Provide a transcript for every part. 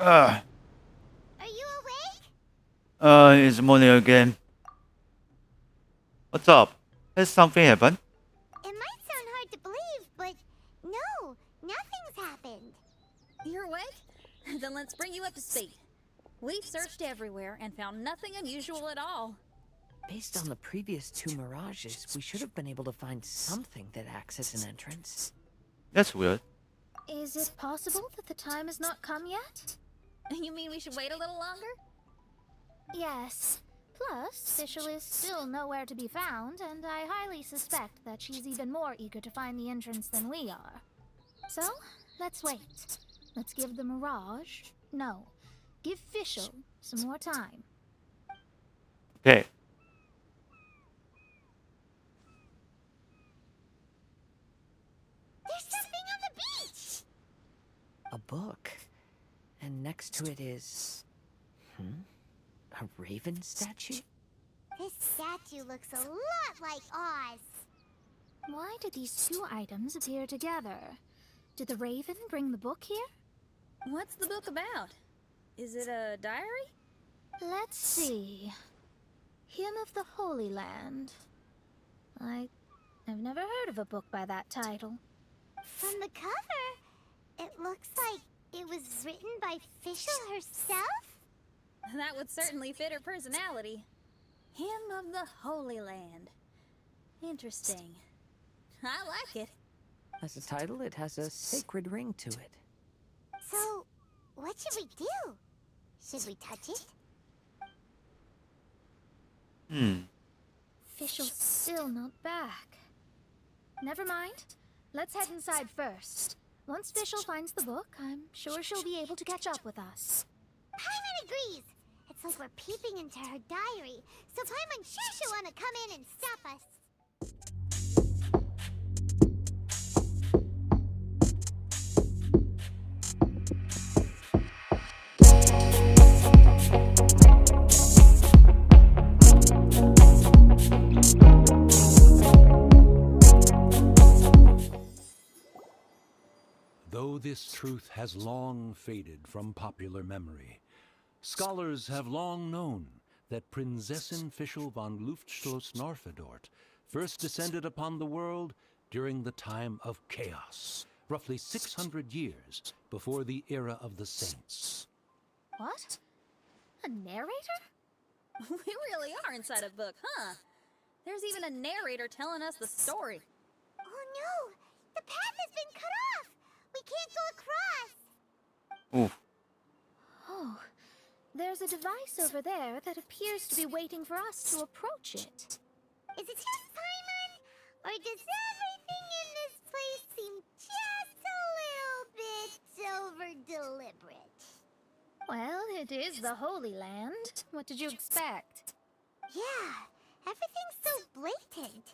Uh, Are you awake? it's morning again. What's up? Has something happened? It might sound hard to believe, but no, nothing's happened. You're awake? Then let's bring you up to speed. We've searched everywhere and found nothing unusual at all. Based on the previous two mirages, we should have been able to find something that acts as an entrance. That's weird. Is it possible that the time has not come yet? You mean we should wait a little longer? Yes. Plus, Fischl is still nowhere to be found, and I highly suspect that she's even more eager to find the entrance than we are. So, let's wait. Let's give the Mirage... No. Give Fischl some more time. Okay. There's something on the beach! A book. And next to it is... A raven statue? This statue looks a lot like Oz. Why did these two items appear together? Did the raven bring the book here? What's the book about? Is it a diary? Let's see. Hymn of the Holy Land. I've never heard of a book by that title. From the cover, it looks like it was written by Fischl herself? That would certainly fit her personality. Hymn of the Holy Land. Interesting. I like it. As a title, it has a sacred ring to it. So, what should we do? Should we touch it? Fischl's still not back. Never mind. Let's head inside first. Once Fischl finds the book, I'm sure she'll be able to catch up with us. Paimon agrees! It's like we're peeping into her diary, so Paimon's sure she'll want to come in and stop us. Though this truth has long faded from popular memory, scholars have long known that Prinzessin Fischl von Luftschloss-Norfedort first descended upon the world during the time of chaos, roughly 600 years before the era of the saints. What? A narrator? We really are inside a book, huh? There's even a narrator telling us the story. Oh no! The path has been cut off! We can't go across! Oof. Oh, there's a device over there that appears to be waiting for us to approach it. Is it just Paimon? Or does everything in this place seem just a little bit over-deliberate? Well, it is the Holy Land. What did you expect? Yeah, everything's so blatant.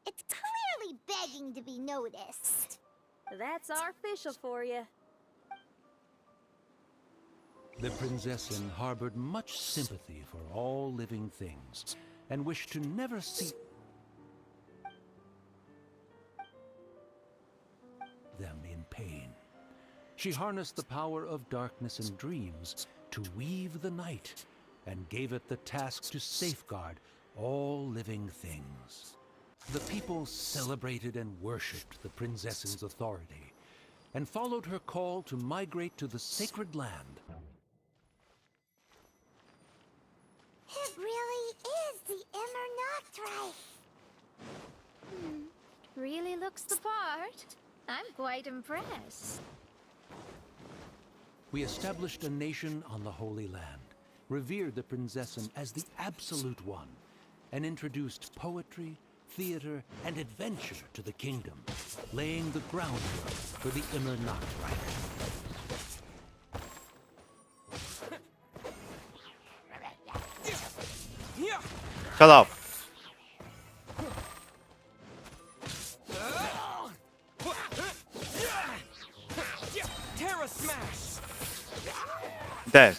It's clearly begging to be noticed. That's our Fischl for you. The Prinzessin harbored much sympathy for all living things, and wished to never see them in pain. She harnessed the power of darkness and dreams to weave the night, and gave it the task to safeguard all living things. The people celebrated and worshipped the Prinzessin's authority, and followed her call to migrate to the sacred land. It really is the Immer Nachtreich. Really looks the part. I'm quite impressed. We established a nation on the Holy Land, revered the Prinzessin as the absolute one, and introduced poetry, theater, and adventure to the kingdom, laying the groundwork for the Immer Nachtreich. Shut up. Terra Smash! Dead.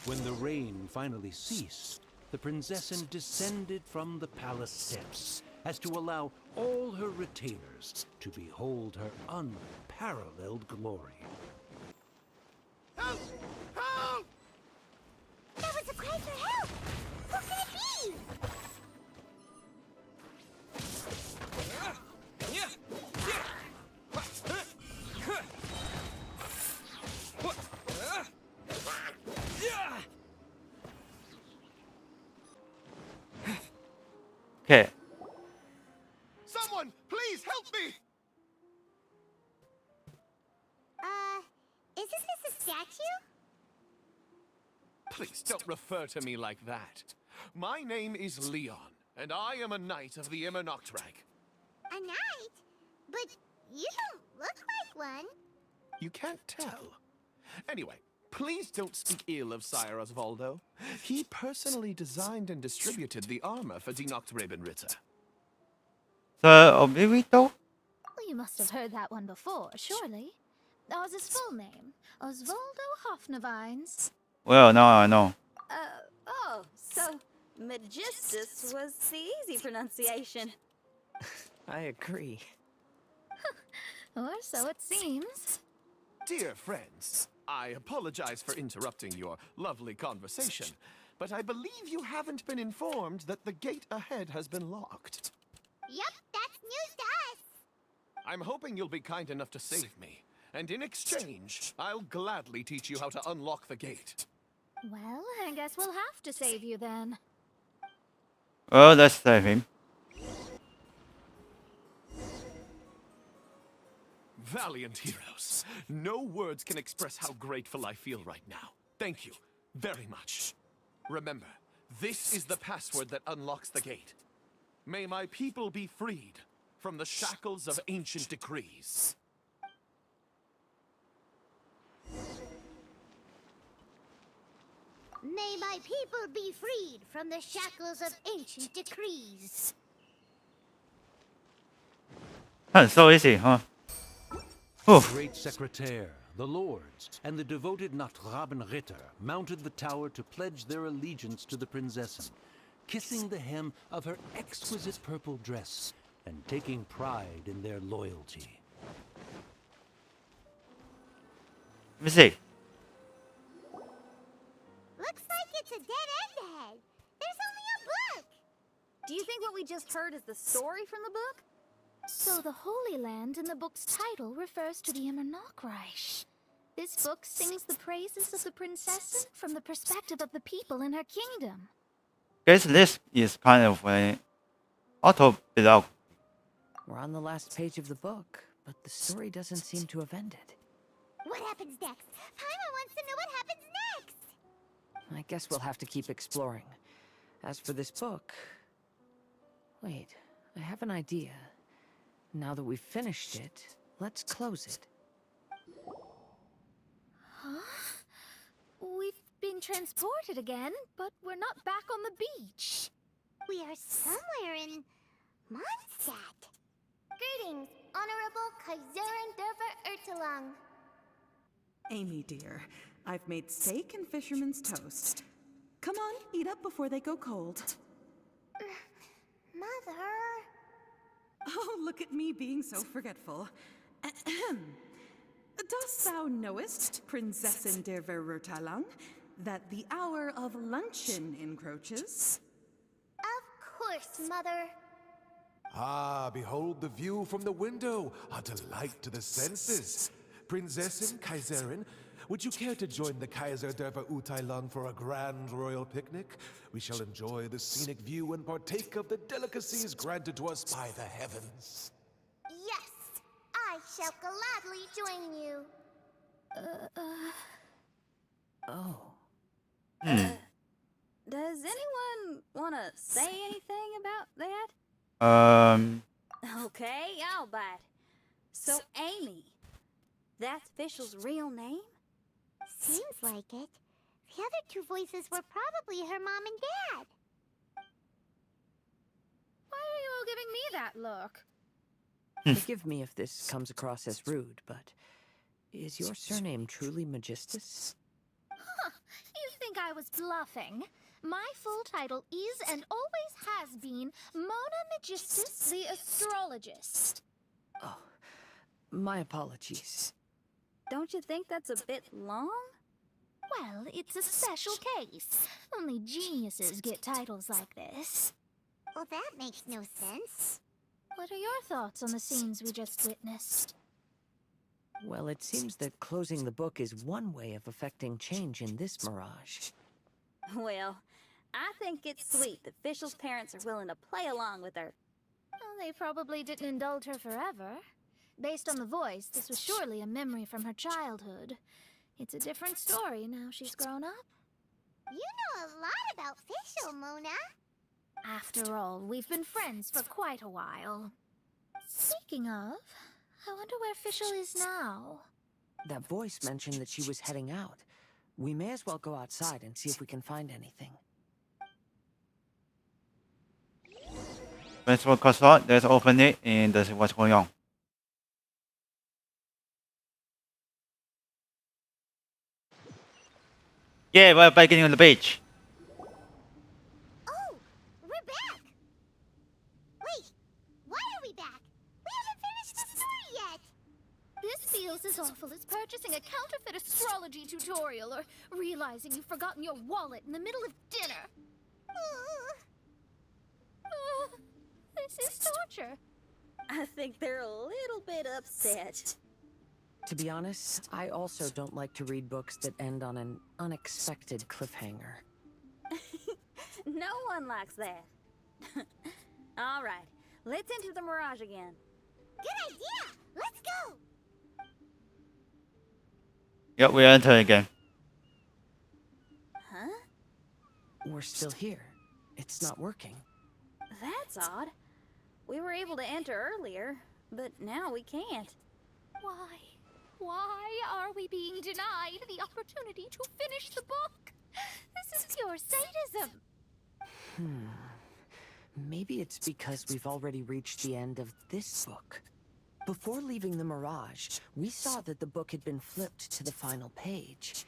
When the rain finally ceased, the Prinzessin descended from the palace steps as to allow all her retainers to behold her unparalleled glory. Help! Help! That was a cry for help! Who could it be? Okay. Someone, please help me! Isn't this a statue? Please don't refer to me like that. My name is Leon, and I am a knight of the Immernachtreich. A knight? But you don't look like one. You can't tell. Anyway, please don't speak ill of Sire Osvaldo. He personally designed and distributed the armor for Die Nachtrebenritter. The Obirito? Well, you must have heard that one before, surely. That was his full name, Osvaldo Hoffnevines. Well, now I know. Oh, so Magistus was the easy pronunciation. I agree. Or so it seems. Dear friends, I apologize for interrupting your lovely conversation, but I believe you haven't been informed that the gate ahead has been locked. Yup, that's news to us. I'm hoping you'll be kind enough to save me, and in exchange, I'll gladly teach you how to unlock the gate. Well, I guess we'll have to save you then. Well, let's save him. Valiant heroes. No words can express how grateful I feel right now. Thank you very much. Remember, this is the password that unlocks the gate. May my people be freed from the shackles of ancient decrees. May my people be freed from the shackles of ancient decrees. So easy, huh? Whew. The great secretaire, the lords, and the devoted Nachtrebenritter mounted the tower to pledge their allegiance to the Prinzessin, kissing the hem of her exquisite purple dress and taking pride in their loyalty. Let me see. Looks like it's a dead end ahead. There's only a book. Do you think what we just heard is the story from the book? So the Holy Land in the book's title refers to the Immernachtreich. This book sings the praises of the Prinzessin from the perspective of the people in her kingdom. Guess this is kind of an autobiography. We're on the last page of the book, but the story doesn't seem to have ended. What happens next? Paimon wants to know what happens next. I guess we'll have to keep exploring. As for this book... Wait, I have an idea. Now that we've finished it, let's close it. Huh? We've been transported again, but we're not back on the beach. We are somewhere in Mondstadt. Greetings, Honorable Kaiserin Derver Ertelang. Amy, dear, I've made steak and fisherman's toast. Come on, eat up before they go cold. Mother... Oh, look at me being so forgetful. Ahem. Dost thou knowest, Prinzessin der Verurteilung, that the hour of luncheon encroaches? Of course, Mother. Ah, behold the view from the window, a delight to the senses. Prinzessin, Kaiserin, would you care to join the Kaiser der Verurteilung for a grand royal picnic? We shall enjoy the scenic view and partake of the delicacies granted to us by the heavens. Yes, I shall gladly join you. Oh. Does anyone want to say anything about that? Okay, I'll bite. So, Amy, that's Fischl's real name? Seems like it. The other two voices were probably her mom and dad. Why are you all giving me that look? Forgive me if this comes across as rude, but is your surname truly Magistus? Huh, you think I was bluffing? My full title is and always has been Mona Magistus the Astrologist. Oh, my apologies. Don't you think that's a bit long? Well, it's a special case. Only geniuses get titles like this. Well, that makes no sense. What are your thoughts on the scenes we just witnessed? Well, it seems that closing the book is one way of affecting change in this mirage. Well, I think it's sweet that Fischl's parents are willing to play along with her. Well, they probably didn't indulge her forever. Based on the voice, this was surely a memory from her childhood. It's a different story now she's grown up. You know a lot about Fischl, Mona. After all, we've been friends for quite a while. Speaking of, I wonder where Fischl is now. That voice mentioned that she was heading out. We may as well go outside and see if we can find anything. Let's walk outside, let's open it and see what's going on. Yeah, we're back on the beach. Oh, we're back! Wait, why are we back? We haven't finished the story yet! This feels as awful as purchasing a counterfeit astrology tutorial or realizing you've forgotten your wallet in the middle of dinner. This is torture. I think they're a little bit upset. To be honest, I also don't like to read books that end on an unexpected cliffhanger. No one likes that. All right, let's enter the mirage again. Good idea! Let's go! Yep, we enter again. Huh? We're still here. It's not working. That's odd. We were able to enter earlier, but now we can't. Why? Why are we being denied the opportunity to finish the book? This is pure sadism. Maybe it's because we've already reached the end of this book. Before leaving the Mirage, we saw that the book had been flipped to the final page.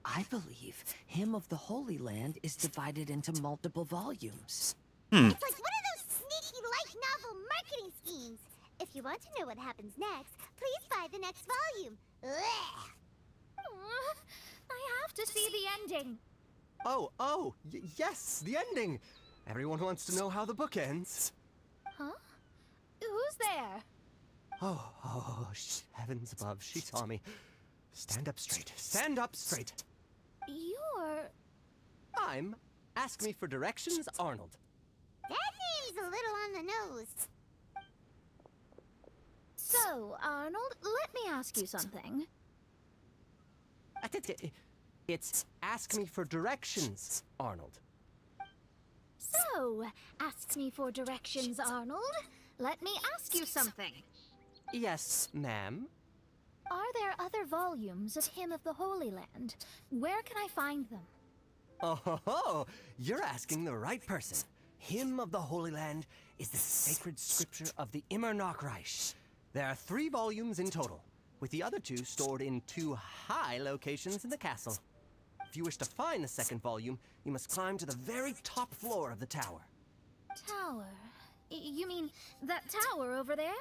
I believe Hymn of the Holy Land is divided into multiple volumes. It's like one of those sneaky light novel marketing schemes. If you want to know what happens next, please buy the next volume. Ugh. I have to see the ending. Yes, the ending. Everyone wants to know how the book ends. Huh? Who's there? Heavens above, she saw me. Stand up straight. Stand up straight. You're... I'm Ask Me for Directions, Arnold. That name's a little on the nose. So, Arnold, let me ask you something. It's Ask Me for Directions, Arnold. So, ask me for directions, Arnold. Let me ask you something. Yes, ma'am. Are there other volumes of Hymn of the Holy Land? Where can I find them? Oh, you're asking the right person. Hymn of the Holy Land is the sacred scripture of the Immernachtreich. There are 3 volumes in total, with the other 2 stored in 2 high locations in the castle. If you wish to find the second volume, you must climb to the very top floor of the tower. Tower? You mean that tower over there?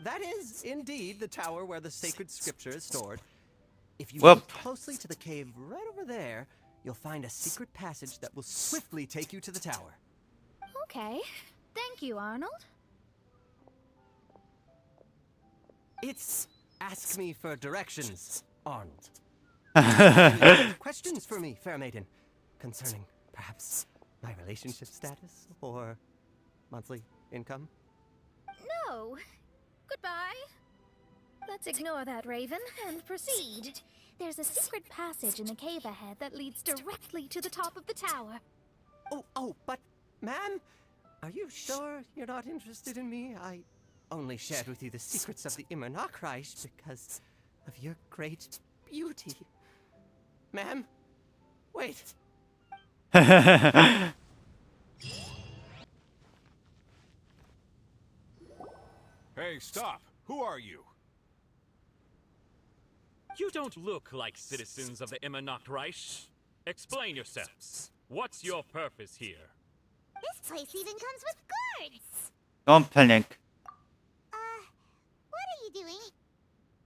That is, indeed, the tower where the sacred scripture is stored. If you Well, look closely to the cave right over there, you'll find a secret passage that will swiftly take you to the tower. Okay. Thank you, Arnold. It's Ask Me for Directions, Arnold. Questions for me, fair maiden, concerning, perhaps, my relationship status or monthly income? No. Goodbye. Let's ignore that, Raven, and proceed. There's a secret passage in the cave ahead that leads directly to the top of the tower. But, ma'am, are you sure you're not interested in me? I only shared with you the secrets of the Immernachtreich because of your great beauty. Ma'am, wait. Hey, stop! Who are you? You don't look like citizens of the Immernachtreich. Explain yourselves. What's your purpose here? This place even comes with guards. Don't panic. What are you doing?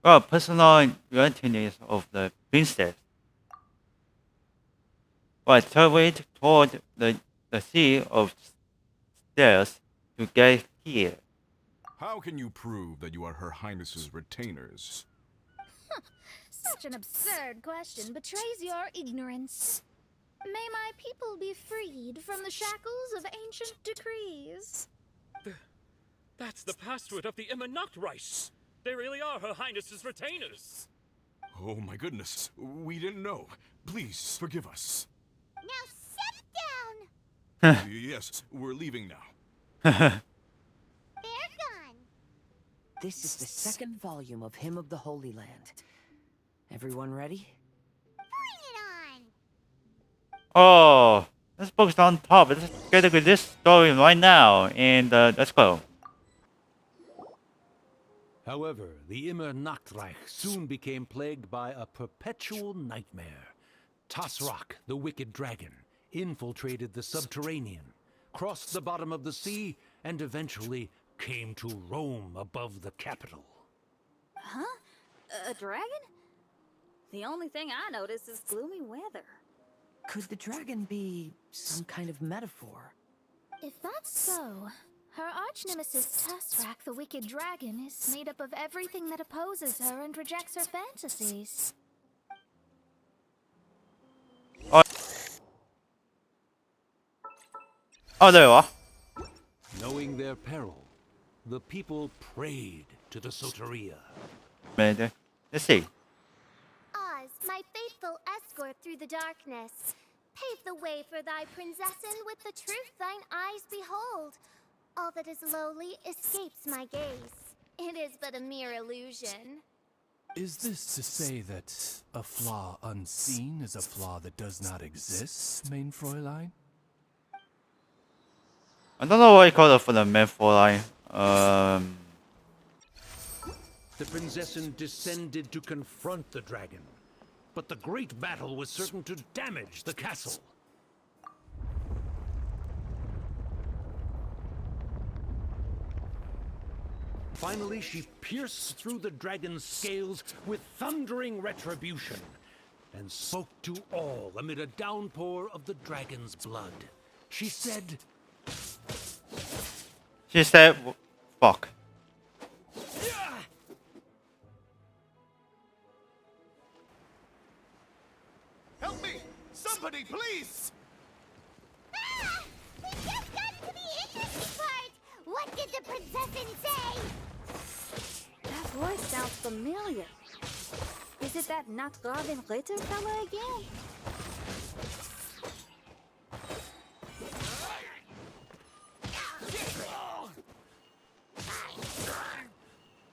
Well, personal relatives of the princess. but surveyed toward the sea of stairs to get here. How can you prove that you are Her Highness's retainers? Such an absurd question betrays your ignorance. May my people be freed from the shackles of ancient decrees. That's the password of the Immernachtreich. They really are Her Highness's retainers. Oh my goodness, we didn't know. Please forgive us. Now sit down! Yes, we're leaving now. They're gone. This is the second volume of Hymn of the Holy Land. Everyone ready? Bring it on! Oh, this book's on top. Let's get into this story right now, and let's go. However, the Immernachtreich soon became plagued by a perpetual nightmare. Tasrak, the wicked dragon, infiltrated the subterranean, crossed the bottom of the sea, and eventually came to roam above the capital. Huh? A dragon? The only thing I notice is gloomy weather. Could the dragon be some kind of metaphor? If that's so, her arch-nemesis Tasrak, the wicked dragon, is made up of everything that opposes her and rejects her fantasies. Oh, there you are. Knowing their peril, the people prayed to the Soteria. Let's see. Oz, my faithful escort through the darkness, pave the way for thy princessen with the truth thine eyes behold. All that is lowly escapes my gaze. It is but a mere illusion. Is this to say that a flaw unseen is a flaw that does not exist, main Fräulein? I don't know what you call it for the main line. The princessen descended to confront the dragon, but the great battle was certain to damage the castle. Finally, she pierced through the dragon's scales with thundering retribution and spoke to all amid a downpour of the dragon's blood. She said, fuck. Help me! Somebody, please! Ah! We just got to the interesting part! What did the princessin say? That voice sounds familiar. Is it that not Robin Ritter fella again?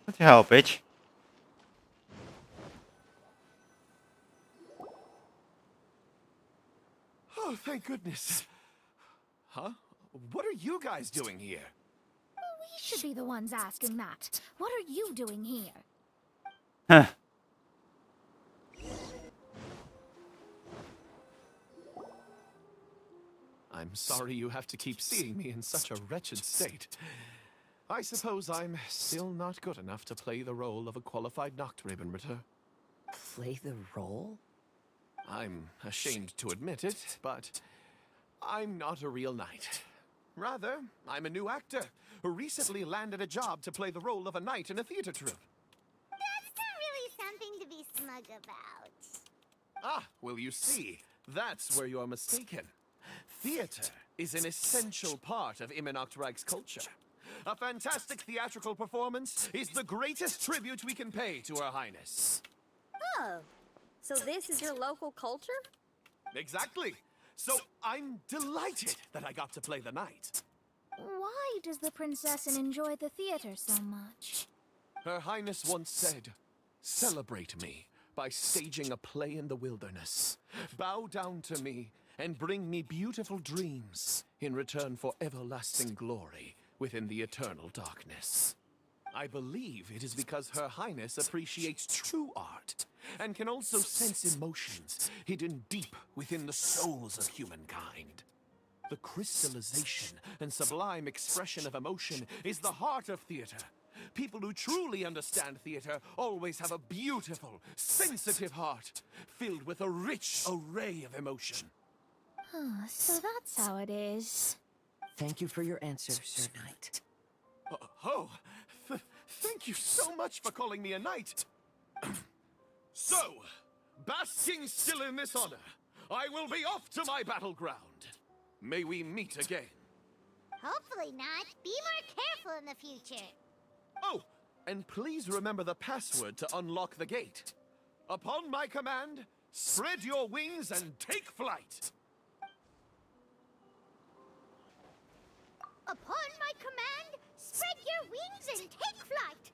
What the hell, bitch? Oh, thank goodness. Huh? What are you guys doing here? We should be the ones asking that. What are you doing here? Huh. I'm sorry you have to keep seeing me in such a wretched state. I suppose I'm still not good enough to play the role of a qualified Nachtrebenritter. Play the role? I'm ashamed to admit it, but I'm not a real knight. Rather, I'm a new actor who recently landed a job to play the role of a knight in a theater troupe. That's not really something to be smug about. Ah, well, you see, that's where you're mistaken. Theater is an essential part of Immernachtreich's culture. A fantastic theatrical performance is the greatest tribute we can pay to Her Highness. Oh, so this is your local culture? Exactly. So I'm delighted that I got to play the knight. Why does the princessin enjoy the theater so much? Her Highness once said, "Celebrate me by staging a play in the wilderness. Bow down to me and bring me beautiful dreams in return for everlasting glory within the eternal darkness." I believe it is because Her Highness appreciates true art and can also sense emotions hidden deep within the souls of humankind. The crystallization and sublime expression of emotion is the heart of theater. People who truly understand theater always have a beautiful, sensitive heart filled with a rich array of emotion. So that's how it is. Thank you for your answer, Sir Knight. Thank you so much for calling me a knight. So, basking still in this honor, I will be off to my battleground. May we meet again. Hopefully not. Be more careful in the future. Oh, and please remember the password to unlock the gate. Upon my command, spread your wings and take flight. Upon my command, spread your wings and take flight.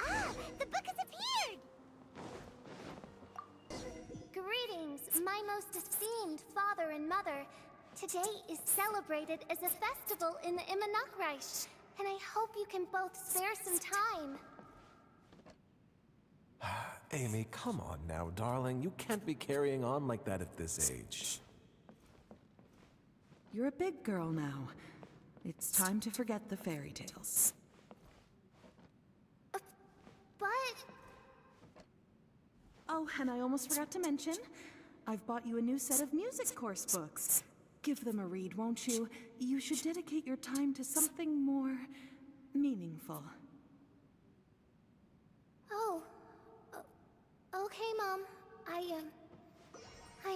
Ah, the book has appeared! Greetings, my most esteemed father and mother. Today is celebrated as a festival in the Immernachtreich, and I hope you can both spare some time. Amy, come on now, darling. You can't be carrying on like that at this age. You're a big girl now. It's time to forget the fairy tales. But... Oh, and I almost forgot to mention, I've bought you a new set of music course books. Give them a read, won't you? You should dedicate your time to something more meaningful. Oh. Okay, Mom. I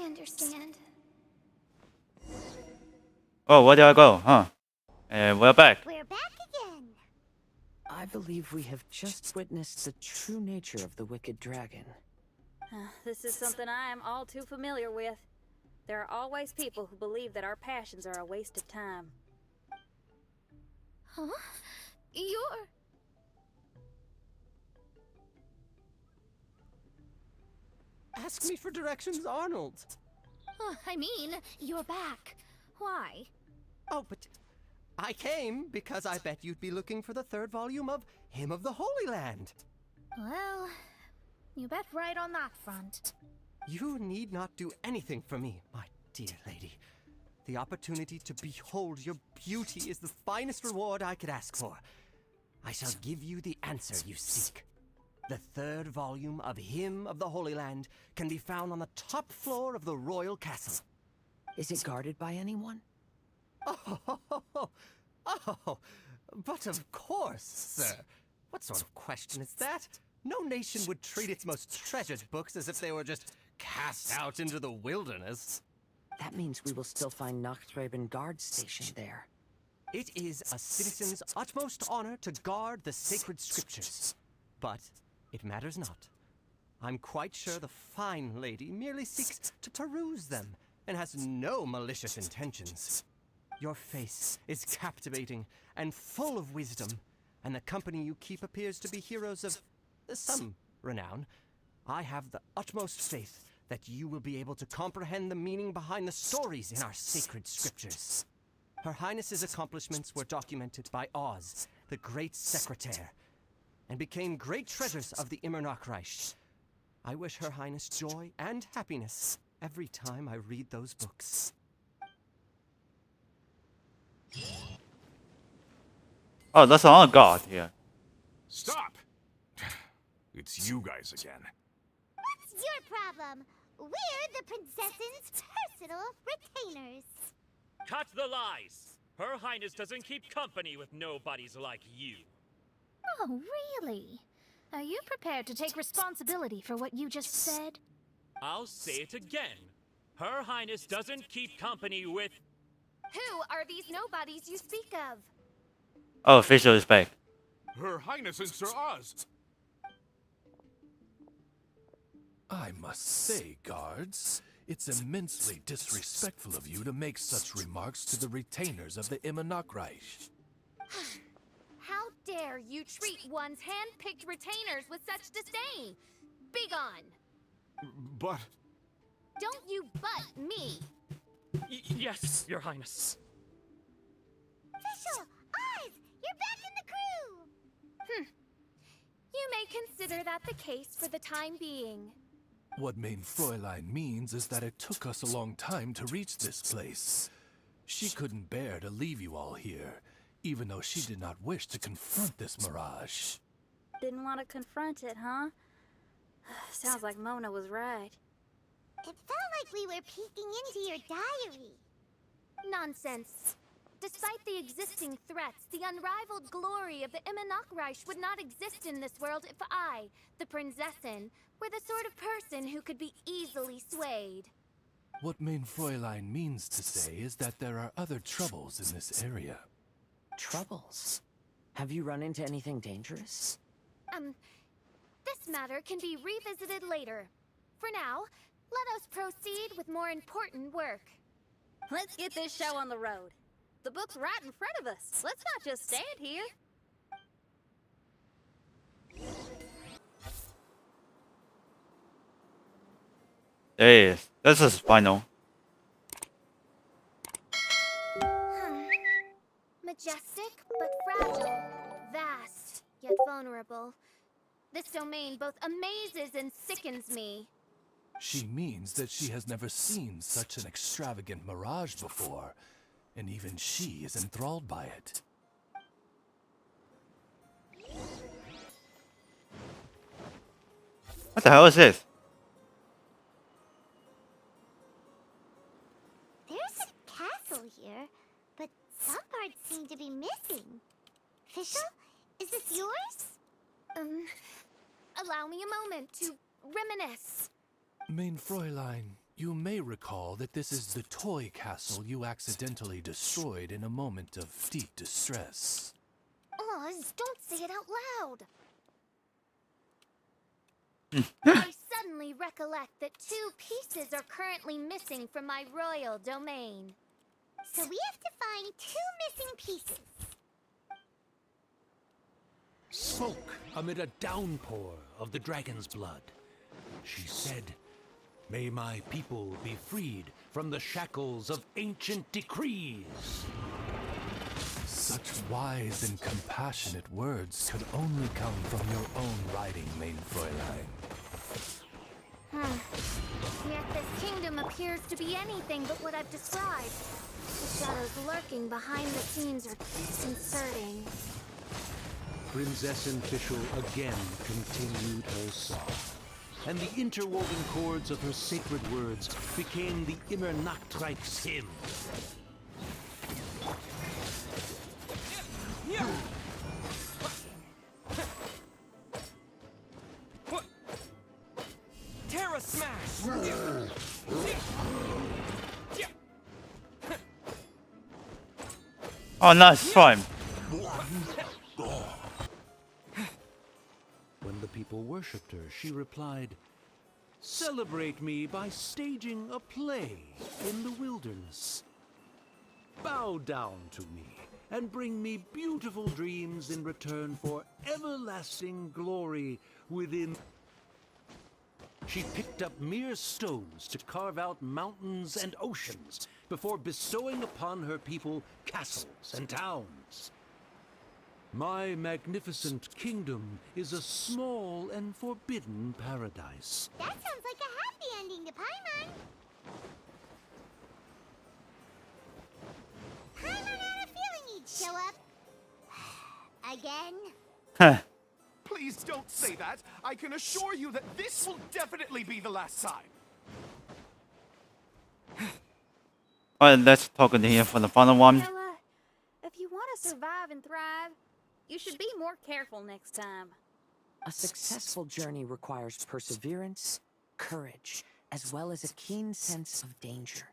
understand. Oh, where did I go? Huh? And we're back. We're back again. I believe we have just witnessed the true nature of the wicked dragon. This is something I am all too familiar with. There are always people who believe that our passions are a waste of time. Huh? You're... Ask me for directions, Arnold. I mean, you're back. Why? Oh, but I came because I bet you'd be looking for the third volume of Hymn of the Holy Land. Well, you bet right on that front. You need not do anything for me, my dear lady. The opportunity to behold your beauty is the finest reward I could ask for. I shall give you the answer you seek. The third volume of Hymn of the Holy Land can be found on the top floor of the royal castle. Is it guarded by anyone? Oh, but of course, sir. What sort of question is that? No nation would treat its most treasured books as if they were just cast out into the wilderness. That means we will still find Nachtgraben guard stationed there. It is a citizen's utmost honor to guard the sacred scriptures. But it matters not. I'm quite sure the fine lady merely seeks to peruse them and has no malicious intentions. Your face is captivating and full of wisdom, and the company you keep appears to be heroes of some renown. I have the utmost faith that you will be able to comprehend the meaning behind the stories in our sacred scriptures. Her Highness's accomplishments were documented by Oz, the great secretaire, and became great treasures of the Immernachtreich. I wish Her Highness joy and happiness every time I read those books. Oh, that's all God here. Stop! It's you guys again. What's your problem? We're the princess's personal retainers. Cut the lies! Her Highness doesn't keep company with nobodies like you. Oh, really? Are you prepared to take responsibility for what you just said? I'll say it again. Her Highness doesn't keep company with... Who are these nobodies you speak of? Oh, facial is back. Her Highness and Sir Oz. I must say, guards, it's immensely disrespectful of you to make such remarks to the retainers of the Immernachtreich. How dare you treat one's hand-picked retainers with such disdain? Begone! But... Don't you butt me! Yes, Your Highness. Fischl! Oz! You're back in the crew! You may consider that the case for the time being. What mein Fräulein means is that it took us a long time to reach this place. She couldn't bear to leave you all here, even though she did not wish to confront this mirage. Didn't want to confront it, huh? Sounds like Mona was right. It felt like we were peeking into your diary. Nonsense. Despite the existing threats, the unrivaled glory of the Immernachtreich would not exist in this world if I, the Prinzessin, were the sort of person who could be easily swayed. What Mein Fräulein means to say is that there are other troubles in this area. Troubles? Have you run into anything dangerous? This matter can be revisited later. For now, let us proceed with more important work. Let's get this show on the road. The book's right in front of us. Let's not just stand here. Yes, this is final. Majestic, but fragile. Vast, yet vulnerable. This domain both amazes and sickens me. She means that she has never seen such an extravagant mirage before, and even she is enthralled by it. What the hell is this? There's a castle here, but some parts seem to be missing. Fischl, is this yours? Allow me a moment to reminisce. Mein Fräulein, you may recall that this is the toy castle you accidentally destroyed in a moment of deep distress. Oz, don't say it out loud. I suddenly recollect that 2 pieces are currently missing from my royal domain. So we have to find 2 missing pieces. Spoke amid a downpour of the dragon's blood. She said, "May my people be freed from the shackles of ancient decrees." Such wise and compassionate words could only come from your own writing, Mein Fräulein. Yet this kingdom appears to be anything but what I've described. The shadows lurking behind the scenes are disconcerting. Prinzessin Fischl again continued her song, and the interwoven chords of her sacred words became the Immernachtreich's hymn. Terra Smash! Oh, nice time. When the people worshipped her, she replied, "Celebrate me by staging a play in the wilderness. Bow down to me and bring me beautiful dreams in return for everlasting glory within." She picked up mere stones to carve out mountains and oceans before bestowing upon her people castles and towns. My magnificent kingdom is a small and forbidden paradise. That sounds like a happy ending to Paimon. Paimon had a feeling he'd show up. Again? Huh. Please don't say that. I can assure you that this will definitely be the last time. Alright, let's talk in here for the final one. Well, if you want to survive and thrive, you should be more careful next time. A successful journey requires perseverance, courage, as well as a keen sense of danger.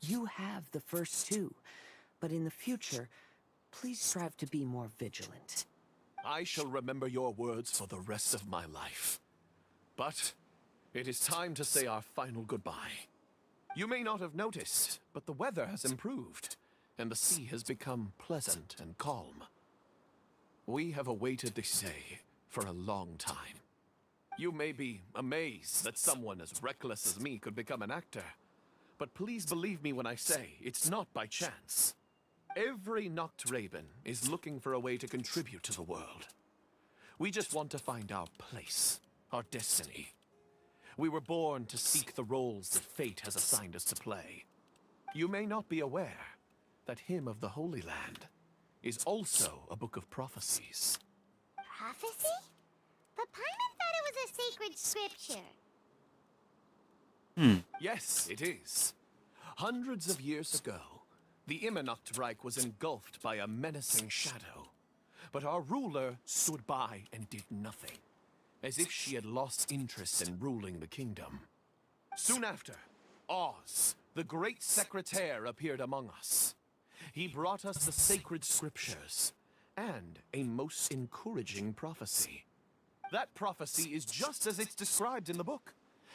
You have the first 2, but in the future, please strive to be more vigilant. I shall remember your words for the rest of my life. But it is time to say our final goodbye. You may not have noticed, but the weather has improved, and the sea has become pleasant and calm. We have awaited this day for a long time. You may be amazed that someone as reckless as me could become an actor, but please believe me when I say it's not by chance. Every Nachtraben is looking for a way to contribute to the world. We just want to find our place, our destiny. We were born to seek the roles that fate has assigned us to play. You may not be aware that Hymn of the Holy Land is also a book of prophecies. Prophecy? But Paimon thought it was a sacred scripture. Yes, it is. Hundreds of years ago, the Immernachtreich was engulfed by a menacing shadow. But our ruler stood by and did nothing, as if she had lost interest in ruling the kingdom. Soon after, Oz, the great secretaire, appeared among us. He brought us the sacred scriptures and a most encouraging prophecy. That prophecy is just as it's described in the book,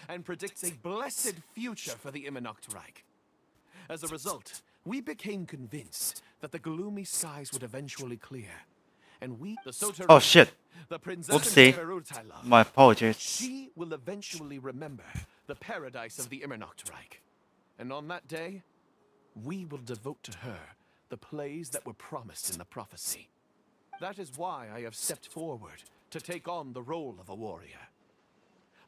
and predicts a blessed future for the Immernachtreich. As a result, we became convinced that the gloomy skies would eventually clear, and we, the Soter, Oh shit. the Princess Oopsie. My apologies. she will eventually remember the paradise of the Immernachtreich. And on that day, we will devote to her the plays that were promised in the prophecy. That is why I have stepped forward to take on the role of a warrior.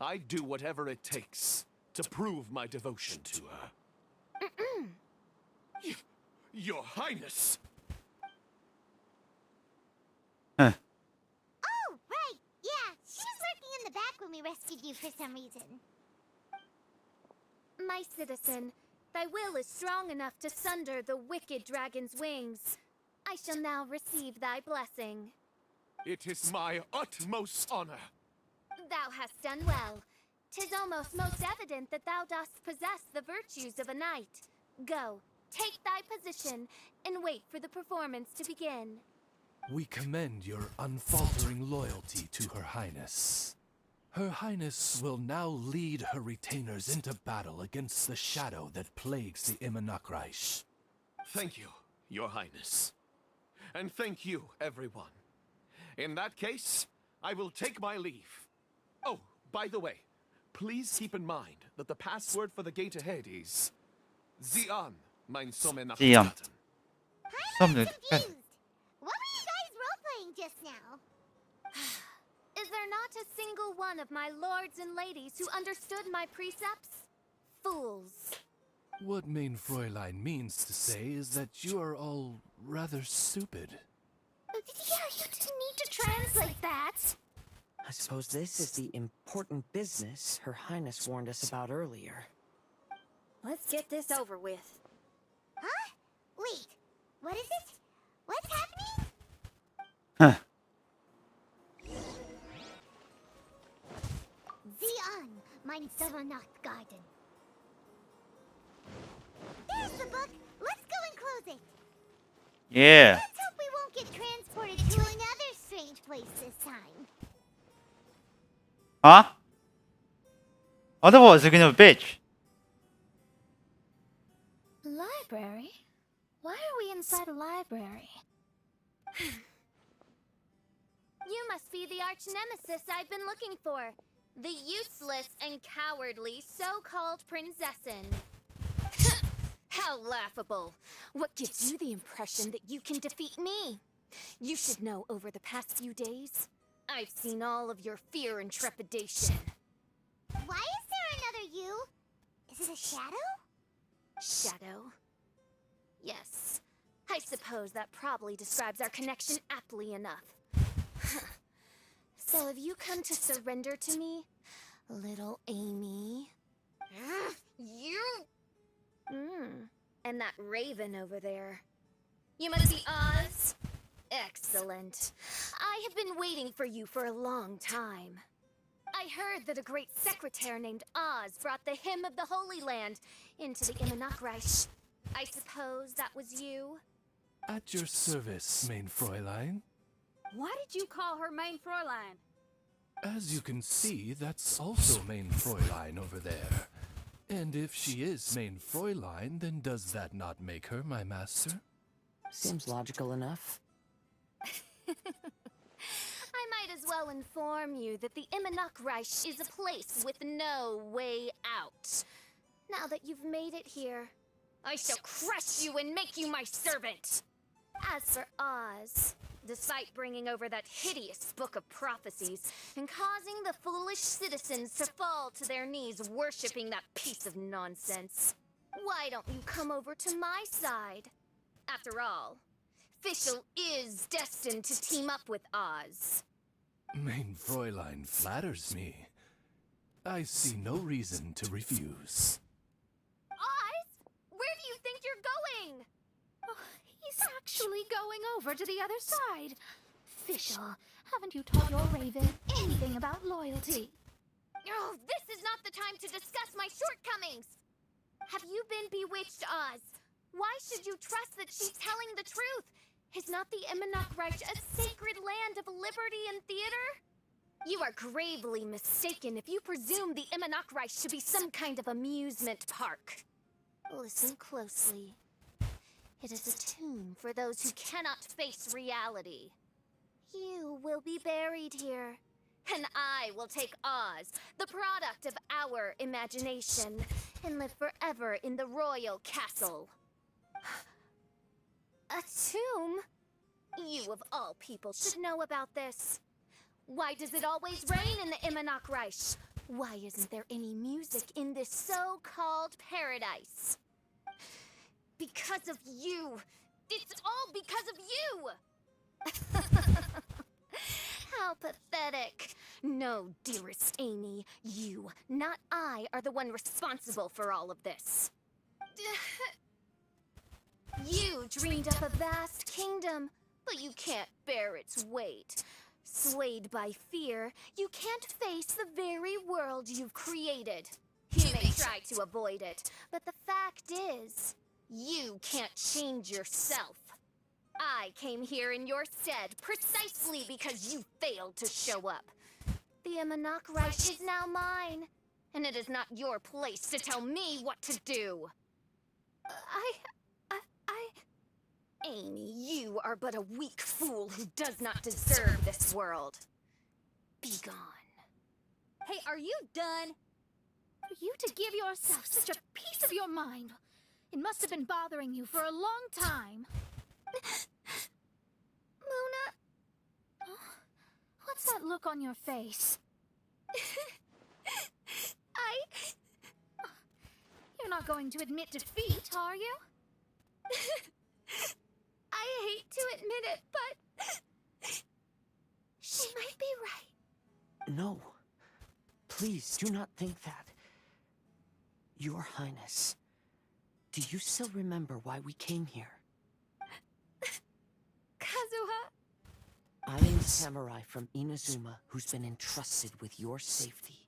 I'd do whatever it takes to prove my devotion to her. Your Highness! Oh, right. Yeah, she was lurking in the back when we rescued you for some reason. My citizen, thy will is strong enough to sunder the wicked dragon's wings. I shall now receive thy blessing. It is my utmost honor. Thou hast done well. 'Tis almost most evident that thou dost possess the virtues of a knight. Go, take thy position, and wait for the performance to begin. We commend your unfaltering loyalty to Her Highness. Her Highness will now lead her retainers into battle against the shadow that plagues the Immernachtreich. Thank you, Your Highness. And thank you, everyone. In that case, I will take my leave. Oh, by the way, please keep in mind that the password for the gate ahead is Zian, mein Zian. I'm confused. What were you guys role-playing just now? Is there not a single one of my lords and ladies who understood my precepts? Fools. What Main Fräulein means to say is that you are all rather stupid. Yeah, you didn't need to translate that. I suppose this is the important business Her Highness warned us about earlier. Let's get this over with. Huh? Wait, what is it? What's happening? Huh. Zian, mein Sommernachtgarten. There's the book. Let's go and close it. Yeah. Let's hope we won't get transported to another strange place this time. Huh? Otherwise, you're gonna bitch. Library? Why are we inside a library? You must be the arch-nemesis I've been looking for. The useless and cowardly so-called Prinzessin. How laughable. What gives you the impression that you can defeat me? You should know over the past few days, I've seen all of your fear and trepidation. Why is there another you? Is it a shadow? Shadow? Yes. I suppose that probably describes our connection aptly enough. So have you come to surrender to me, little Amy? You? And that raven over there. You must be Oz? Excellent. I have been waiting for you for a long time. I heard that a great secretaire named Oz brought the hymn of the Holy Land into the Immernachtreich. I suppose that was you? At your service, Main Fräulein. Why did you call her Main Fräulein? As you can see, that's also Main Fräulein over there. And if she is Main Fräulein, then does that not make her my master? Seems logical enough. I might as well inform you that the Immernachtreich is a place with no way out. Now that you've made it here, I shall crush you and make you my servant. As for Oz, despite bringing over that hideous book of prophecies and causing the foolish citizens to fall to their knees worshipping that piece of nonsense, why don't you come over to my side? After all, Fischl is destined to team up with Oz. Mein Fräulein flatters me. I see no reason to refuse. Oz, where do you think you're going? Oh, he's actually going over to the other side. Fischl, haven't you taught your raven anything about loyalty? Oh, this is not the time to discuss my shortcomings. Have you been bewitched, Oz? Why should you trust that she's telling the truth? Is not the Immanok Reich a sacred land of liberty and theater? You are gravely mistaken if you presume the Immanok Reich to be some kind of amusement park. Listen closely. It is a tomb for those who cannot face reality. You will be buried here, and I will take Oz, the product of our imagination, and live forever in the royal castle. A tomb? You of all people should know about this. Why does it always rain in the Immanok Reich? Why isn't there any music in this so-called paradise? Because of you. It's all because of you! How pathetic. No, dearest Amy, you, not I, are the one responsible for all of this. You dreamed up a vast kingdom, but you can't bear its weight. Swayed by fear, you can't face the very world you've created. You may try to avoid it, but the fact is, you can't change yourself. I came here in your stead precisely because you failed to show up. The Immanok Reich is now mine, and it is not your place to tell me what to do. Amy, you are but a weak fool who does not deserve this world. Be gone. Hey, are you done? For you to give yourself such a piece of your mind, it must have been bothering you for a long time. Luna? What's that look on your face? You're not going to admit defeat, are you? I hate to admit it, but she might be right. No. Please, do not think that. Your Highness, do you still remember why we came here? Kazuha? I am a samurai from Inazuma who's been entrusted with your safety.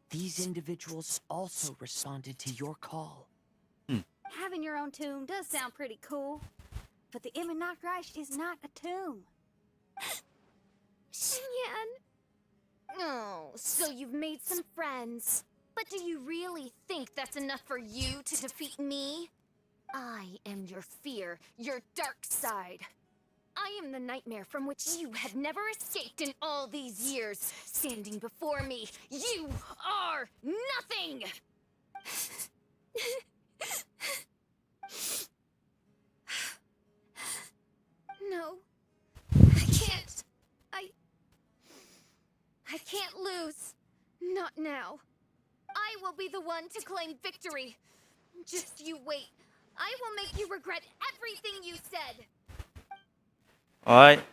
These individuals also responded to your call. Having your own tomb does sound pretty cool, but the Immanok Reich is not a tomb. Xinyan? Oh, so you've made some friends. But do you really think that's enough for you to defeat me? I am your fear, your dark side. I am the nightmare from which you had never escaped in all these years. Standing before me, you are nothing! No. I can't. I can't lose. Not now. I will be the one to claim victory. Just you wait. I will make you regret everything you said. Alright.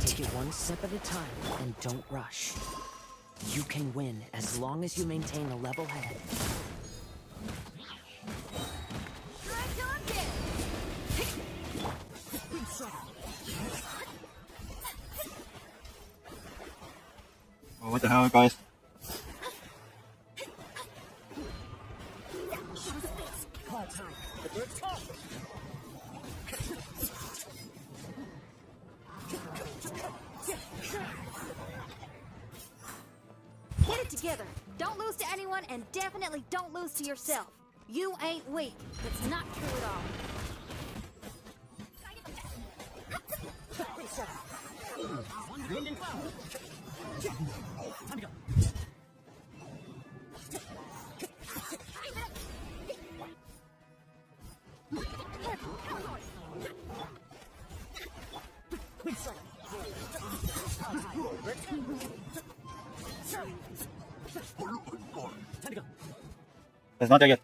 Take it one step at a time and don't rush. You can win as long as you maintain a level head. Oh, what the hell, guys? Get it together. Don't lose to anyone, and definitely don't lose to yourself. You ain't weak. That's not true at all. It's not there yet.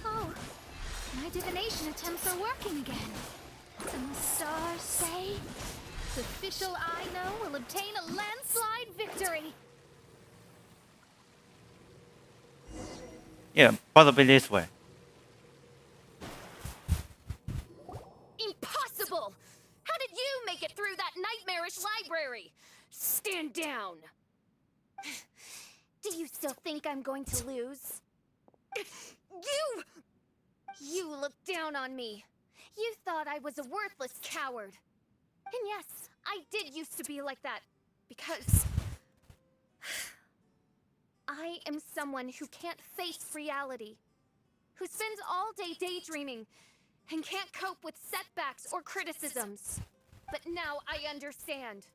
Oh, my divination attempts are working again. And the stars say the official I know will obtain a landslide victory. Yeah, probably this way. Impossible! How did you make it through that nightmarish library? Stand down! Do you still think I'm going to lose? You looked down on me. You thought I was a worthless coward. And yes, I did used to be like that. Because I am someone who can't face reality. Who spends all day daydreaming and can't cope with setbacks or criticisms. But now I understand.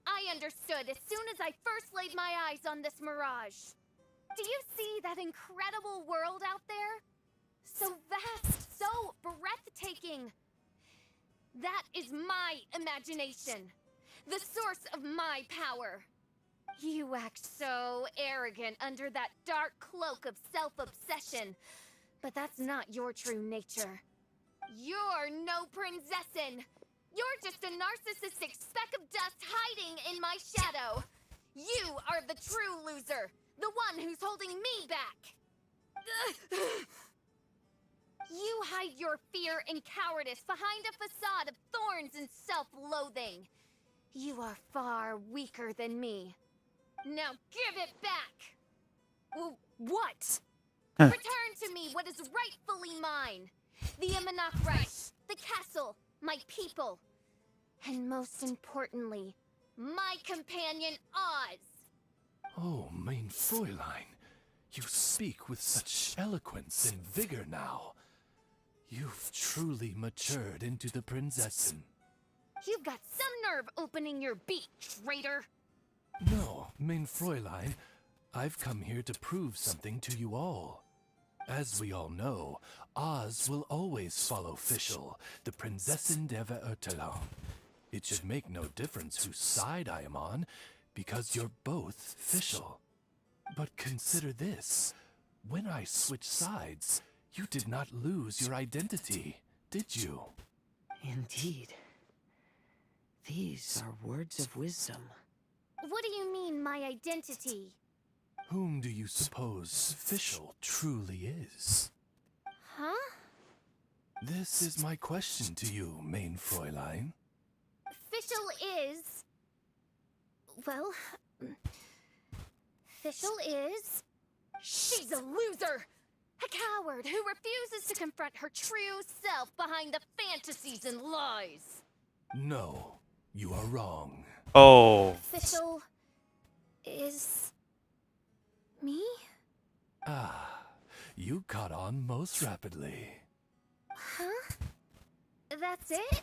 I understood as soon as I first laid my eyes on this mirage. Do you see that incredible world out there? So vast, so breathtaking. That is my imagination. The source of my power. You act so arrogant under that dark cloak of self-obsession. But that's not your true nature. You're no princessin. You're just a narcissistic speck of dust hiding in my shadow. You are the true loser. The one who's holding me back. You hide your fear and cowardice behind a facade of thorns and self-loathing. You are far weaker than me. Now give it back! What? Return to me what is rightfully mine. The Imanok Reich, the castle, my people. And most importantly, my companion Oz. Oh, main Fräulein, you speak with such eloquence and vigor now. You've truly matured into the Prinzessin. You've got some nerve opening your beak, traitor! No, main Fräulein, I've come here to prove something to you all. As we all know, Oz will always follow Fischl, the Prinzessin der Verurteilung. It should make no difference whose side I am on, because you're both Fischl. But consider this. When I switched sides, you did not lose your identity, did you? Indeed. These are words of wisdom. What do you mean, my identity? Whom do you suppose Fischl truly is? Huh? This is my question to you, main Fräulein. Fischl is... Well... Fischl is... She's a loser! A coward who refuses to confront her true self behind the fantasies and lies. No, you are wrong. Oh. Fischl is... me? Ah, you caught on most rapidly. Huh? That's it?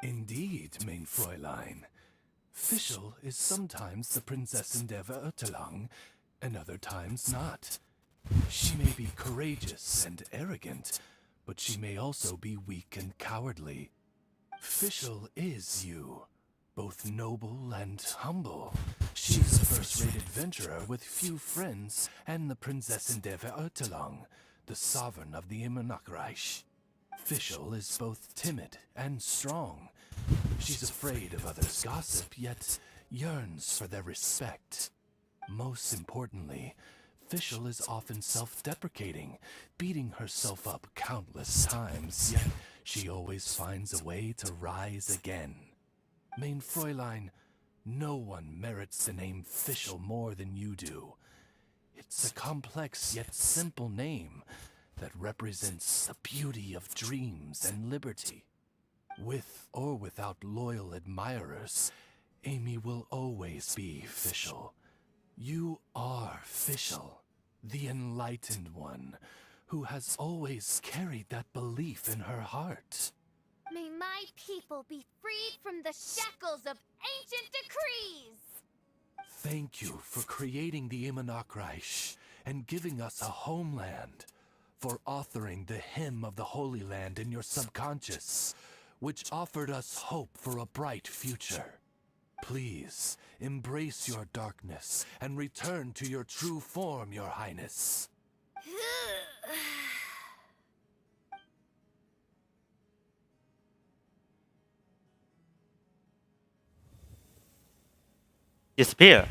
Indeed, main Fräulein. Fischl is sometimes the Prinzessin der Verurteilung, and other times not. She may be courageous and arrogant, but she may also be weak and cowardly. Fischl is you, both noble and humble. She's a first-rate adventurer with few friends and the Prinzessin der Verurteilung, the sovereign of the Imanok Reich. Fischl is both timid and strong. She's afraid of others' gossip, yet yearns for their respect. Most importantly, Fischl is often self-deprecating, beating herself up countless times, yet she always finds a way to rise again. Main Fräulein, no one merits the name Fischl more than you do. It's a complex yet simple name that represents the beauty of dreams and liberty. With or without loyal admirers, Amy will always be Fischl. You are Fischl, the enlightened one, who has always carried that belief in her heart. May my people be freed from the shackles of ancient decrees! Thank you for creating the Immonokreich and giving us a homeland, for authoring the hymn of the Holy Land in your subconscious, which offered us hope for a bright future. Please, embrace your darkness and return to your true form, Your Highness. Disappear.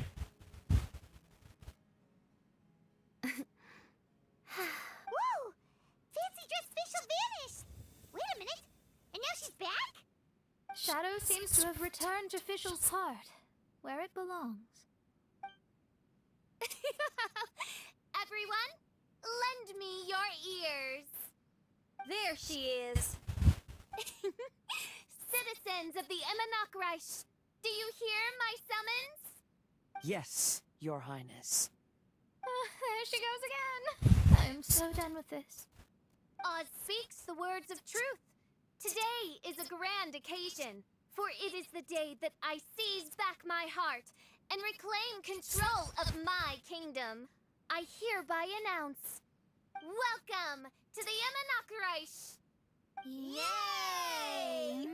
Whoa! Fancy dress Fischl vanished! Wait a minute! And now she's back? Shadow seems to have returned to Fischl's heart, where it belongs. Everyone, lend me your ears. There she is. Citizens of the Immonokreich, do you hear my summons? Yes, Your Highness. There she goes again. I'm so done with this. Oz speaks the words of truth. Today is a grand occasion, for it is the day that I seize back my heart and reclaim control of my kingdom. I hereby announce, welcome to the Immonokreich! Yay!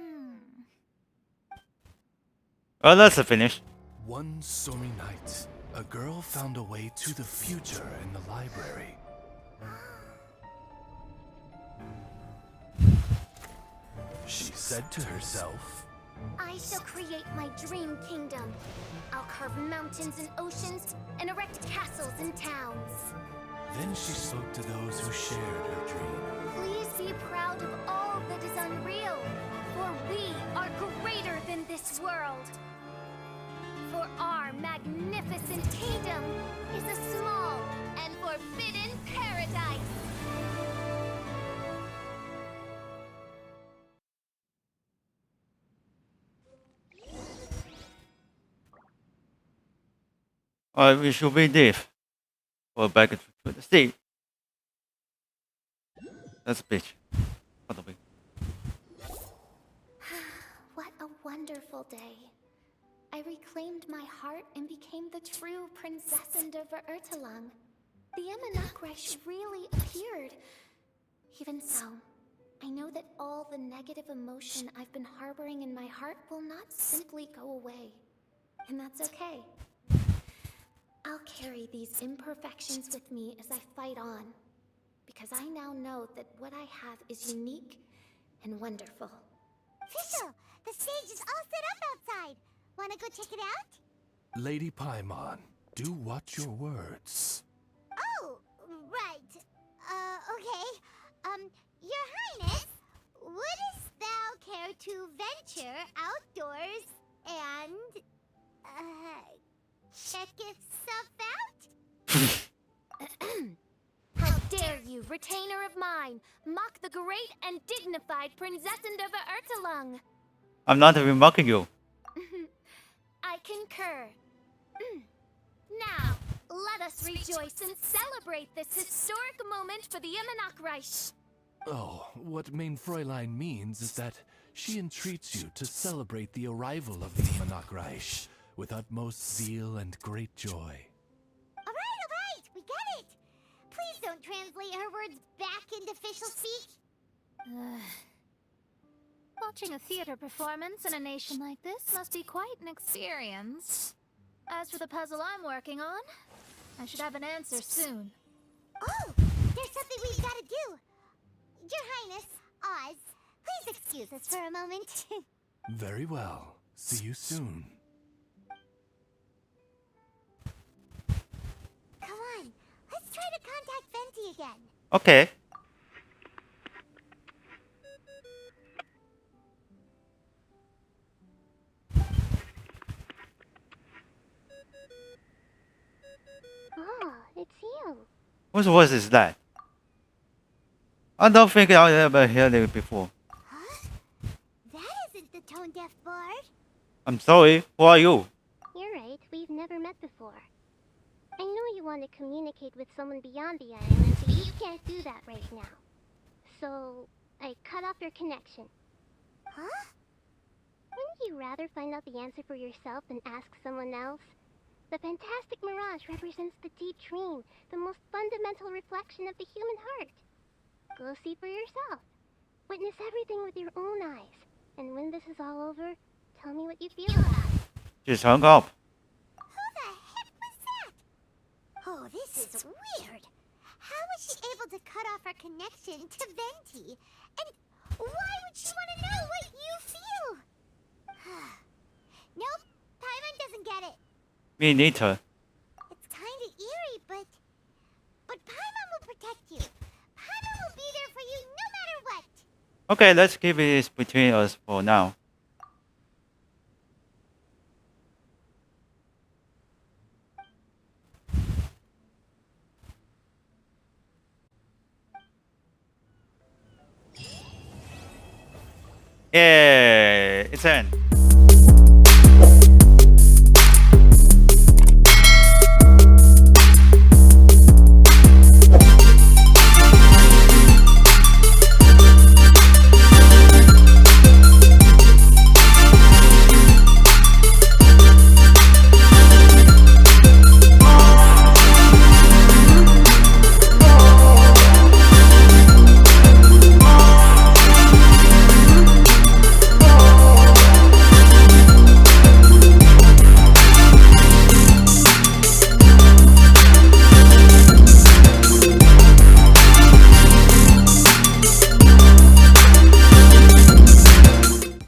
Oh, that's a finish. One stormy night, a girl found a way to the future in the library. She said to herself, I shall create my dream kingdom. I'll carve mountains and oceans and erect castles and towns. Then she spoke to those who shared her dream. Please be proud of all that is unreal, for we are greater than this world. For our magnificent kingdom is a small and forbidden paradise. We should be deaf. Or back to the sea. That's a bitch. What a bitch. What a wonderful day. I reclaimed my heart and became the true Prinzessin der Verurteilung. The Immonokreich really appeared. Even so, I know that all the negative emotion I've been harboring in my heart will not simply go away. And that's okay. I'll carry these imperfections with me as I fight on. Because I now know that what I have is unique and wonderful. Fischl, the stage is all set up outside. Wanna go check it out? Lady Paimon, do watch your words. Oh, right. Okay. Your Highness, wouldst thou care to venture outdoors and, check if stuff out? How dare you, retainer of mine, mock the great and dignified Prinzessin der Verurteilung? I'm not even mocking you. I concur. Now, let us rejoice and celebrate this historic moment for the Immonokreich. Oh, what Main Fräulein means is that she entreats you to celebrate the arrival of the Immonokreich with utmost zeal and great joy. All right, we get it. Please don't translate her words back into official speak. Watching a theater performance in a nation like this must be quite an experience. As for the puzzle I'm working on, I should have an answer soon. Oh, there's something we've got to do. Your Highness, Oz, please excuse us for a moment. Very well. See you soon. Come on, let's try to contact Venti again. Okay. Oh, it seems Whose voice is that? I don't think I ever heard it before. That isn't the tone deaf bard. I'm sorry, who are you? You're right, we've never met before. I know you want to communicate with someone beyond the island, but you can't do that right now. So, I cut off your connection. Huh? Wouldn't you rather find out the answer for yourself than ask someone else? The fantastic mirage represents the deep dream, the most fundamental reflection of the human heart. Go see for yourself. Witness everything with your own eyes. And when this is all over, tell me what you feel about it. Just hung up. Who the heck was that? Oh, this is weird. How was she able to cut off her connection to Venti? And why would she want to know what you feel? Nope, Paimon doesn't get it. Me neither. It's kinda eerie, but Paimon will protect you. Paimon will be there for you no matter what. Okay, let's keep it between us for now. Yeah, it's in.